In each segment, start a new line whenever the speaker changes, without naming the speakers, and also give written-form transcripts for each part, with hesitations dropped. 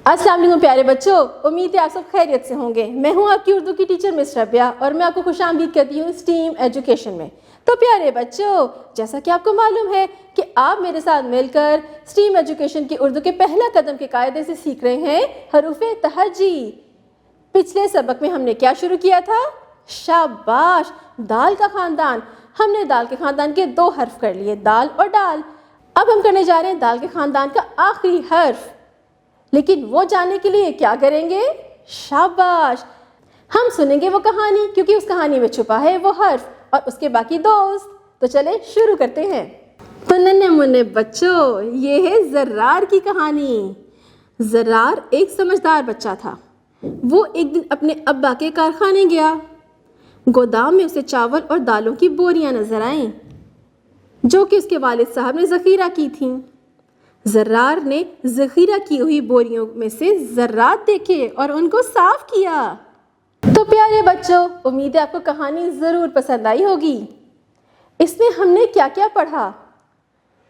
अस्सलाम वालेकुम प्यारे बच्चों, उम्मीद है आप सब खैरियत से होंगे। मैं हूं आपकी उर्दू की टीचर मिस रबिया और मैं आपको खुशामदीद करती हूं स्टीम एजुकेशन में। तो प्यारे बच्चों, जैसा कि आपको मालूम है कि आप मेरे साथ मिलकर स्टीम एजुकेशन की उर्दू के पहला कदम के कायदे से सीख रहे हैं हरूफे तहज्जी। पिछले सबक में हमने क्या शुरू किया था? शाबाश, दाल का खानदान। हमने दाल के खानदान के 2 हर्फ कर लिए, दाल और डाल। अब हम करने जा रहे हैं दाल के खानदान का आखिरी हर्फ, लेकिन वो जानने के लिए क्या करेंगे? शाबाश, हम सुनेंगे वो कहानी, क्योंकि उस कहानी में छुपा है वो हर्फ और उसके बाकी दोस्त। तो चले शुरू करते हैं। तो नन्हे मुन्ने बच्चों, ये है ज़र्रार की कहानी। ज़र्रार एक समझदार बच्चा था। वो एक दिन अपने अब्बा के कारखाने गया। गोदाम में उसे चावल और दालों की बोरियां नजर आईं, जो कि उसके वालिद साहब ने ज़ख़ीरा की थीं। ज़र्रार ने ज़ख़ीरा की हुई बोरियों में से ज़र्रात देखे और उनको साफ किया। तो प्यारे बच्चों, उम्मीद है आपको कहानी ज़रूर पसंद आई होगी। इसमें हमने क्या क्या पढ़ा?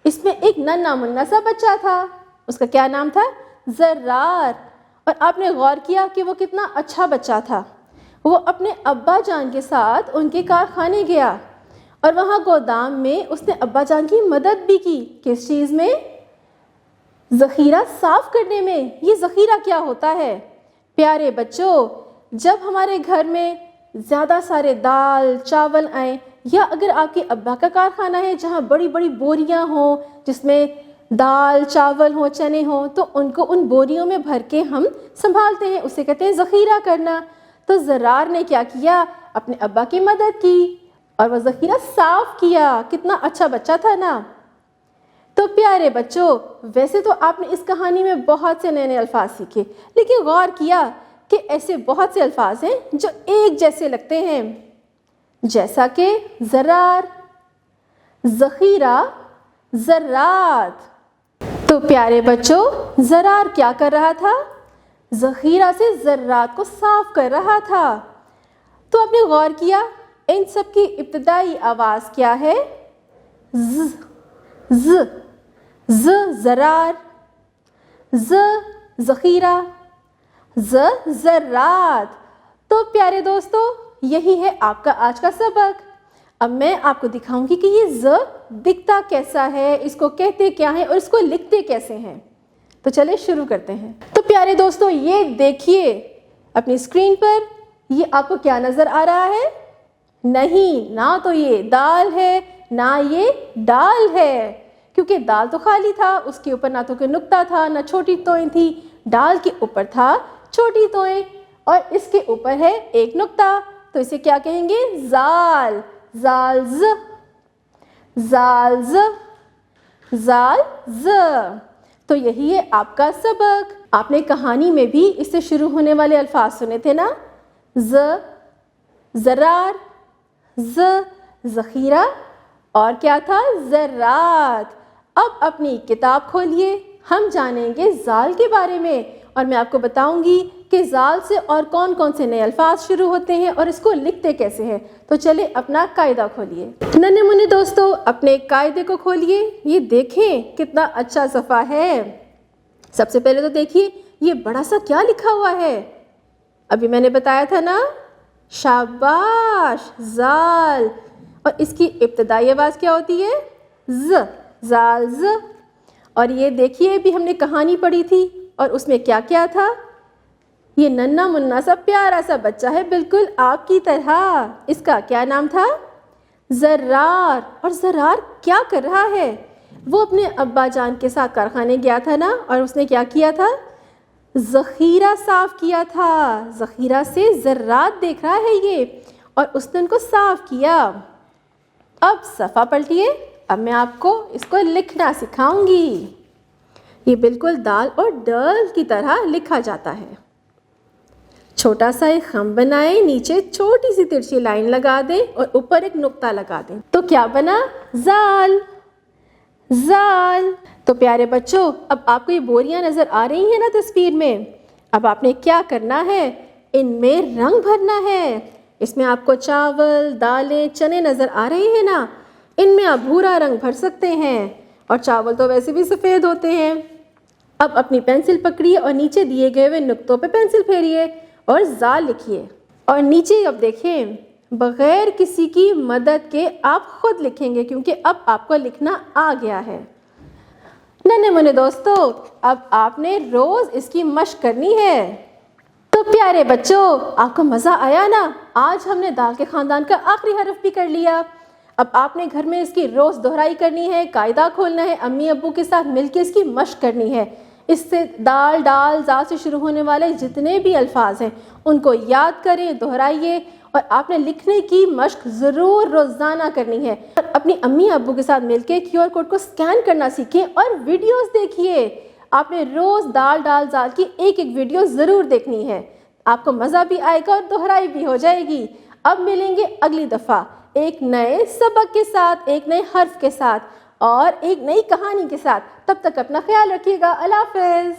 इसमें एक नन्हा मुन्ना सा बच्चा था, उसका क्या नाम था? ज़र्रार। और आपने गौर किया कि वो कितना अच्छा बच्चा था। वो अपने अब्बा जान के साथ उनके कारखाने गया और वहाँ गोदाम में उसने अब्बा जान की मदद भी की। किस चीज़ में? ज़ख़ीरा साफ़ करने में। ये ज़ख़ीरा क्या होता है? प्यारे बच्चों, जब हमारे घर में ज़्यादा सारे दाल चावल आए, या अगर आपके अब्बा का कारखाना है जहाँ बड़ी बड़ी बोरियां हों जिसमें दाल चावल हो, चने हों, तो उनको उन बोरियों में भर के हम संभालते हैं, उसे कहते हैं ज़ख़ीरा करना। तो ज़र्रार ने क्या किया? अपने अब्बा की मदद की और वह ज़ख़ीरा साफ़ किया। कितना अच्छा बच्चा था ना। तो प्यारे बच्चों, वैसे तो आपने इस कहानी में बहुत से नए नए अल्फाज सीखे, लेकिन गौर किया कि ऐसे बहुत से अल्फाज हैं जो एक जैसे लगते हैं, जैसा कि ज़र्रार, ज़ख़ीरा, ज़र्रात। तो प्यारे बच्चों, ज़र्रार क्या कर रहा था? ज़ख़ीरा से ज़र्रात को साफ कर रहा था। तो आपने गौर किया इन सब की इब्तिदाई आवाज़ क्या है? ज़, ज़, ज़ ज़र्रार, ज़ ज़ख़ीरा, ज़ ज़र्रात। तो प्यारे दोस्तों, यही है आपका आज का सबक। अब मैं आपको दिखाऊंगी कि ये ज़ दिखता कैसा है, इसको कहते क्या है और इसको लिखते कैसे हैं। तो चले शुरू करते हैं। तो प्यारे दोस्तों, ये देखिए अपनी स्क्रीन पर, ये आपको क्या नज़र आ रहा है? नहीं, ना तो ये दाल है ना ये डाल है, क्योंकि दाल तो खाली था, उसके ऊपर ना तो कोई नुक्ता था ना छोटी तोएं थी। डाल के ऊपर था छोटी तोएं और इसके ऊपर है एक नुक्ता। तो इसे क्या कहेंगे? ज़ाल, ज़ाल ज़, ज़ाल ज़, ज़ाल ज़। तो यही है आपका सबक। आपने कहानी में भी इससे शुरू होने वाले अल्फाज सुने थे ना? ज़ ज़र्रार, ज़ ज़ख़ीरा और क्या था? ज़र्रात। अब अपनी किताब खोलिए, हम जानेंगे ज़ाल के बारे में और मैं आपको बताऊंगी कि ज़ाल से और कौन कौन से नए अल्फाज शुरू होते हैं और इसको लिखते कैसे हैं। तो चले अपना कायदा खोलिए। नन्हे मुन्ने दोस्तों, अपने कायदे को खोलिए। ये देखें कितना अच्छा सफ़ा है। सबसे पहले तो देखिए ये बड़ा सा क्या लिखा हुआ है। अभी मैंने बताया था ना, शाबाश, ज़ाल। और इसकी इब्तिदाई आवाज़ क्या होती है? ज़, ज़ाल ज़। और ये देखिए भी हमने कहानी पढ़ी थी और उसमें क्या क्या था? ये नन्हा मुन्ना सा प्यारा सा बच्चा है, बिल्कुल आपकी तरह। इसका क्या नाम था? ज़र्रार। और ज़र्रार क्या कर रहा है? वो अपने अब्बा जान के साथ कारखाने गया था ना, और उसने क्या किया था? ज़ख़ीरा साफ़ किया था। ज़ख़ीरा से ज़र्रात देख रहा है ये, और उसने उनको साफ़ किया। अब सफ़ा पलटिए। अब मैं आपको इसको लिखना सिखाऊंगी। ये बिल्कुल दाल और डल की तरह लिखा जाता है। छोटा सा एक खम बनाएं, नीचे छोटी सी तिरछी लाइन लगा दें और ऊपर एक नुक्ता लगा दें। तो क्या बना? ज़ाल, ज़ाल। तो प्यारे बच्चों, अब आपको ये बोरियां नज़र आ रही हैं ना तस्वीर में? अब आपने क्या करना है? इनमें रंग भरना है। इसमें आपको चावल दालें चने नज़र आ रहे हैं ना? इनमें आप भूरा रंग भर सकते हैं, और चावल तो वैसे भी सफ़ेद होते हैं। اب اپنی پینسل پکڑیے اور نیچے دیے گئے ہوئے نقطوں پہ پینسل پھیریے اور زال لکھیے، اور نیچے اب دیکھیں بغیر کسی کی مدد کے آپ خود لکھیں گے کیونکہ اب آپ کو لکھنا آ گیا ہے۔ ننھے منے دوستو، اب آپ نے روز اس کی مشق کرنی ہے۔ تو پیارے بچوں، آپ کو مزہ آیا نا؟ آج ہم نے دال کے خاندان کا آخری حرف بھی کر لیا۔ اب آپ نے گھر میں اس کی روز دہرائی کرنی ہے، قاعدہ کھولنا ہے، امی ابو کے ساتھ مل کے اس کی مشق کرنی ہے۔ اس سے دال، ڈال، زا سے شروع ہونے والے جتنے بھی الفاظ ہیں ان کو یاد کریں، دہرائیے، اور آپ نے لکھنے کی مشق ضرور روزانہ کرنی ہے۔ اور اپنی امی ابو کے ساتھ مل کے QR کوڈ کو سکین کرنا سیکھیں اور ویڈیوز دیکھیے۔ آپ نے روز دال، ڈال، زال کی ایک ویڈیو ضرور دیکھنی ہے۔ آپ کو مزہ بھی آئے گا اور دہرائی بھی ہو جائے گی۔ اب ملیں گے اگلی دفعہ ایک نئے سبق کے ساتھ، ایک نئے حرف کے ساتھ اور ایک نئی کہانی کے ساتھ۔ تب تک اپنا خیال رکھیے گا۔ اللہ حافظ۔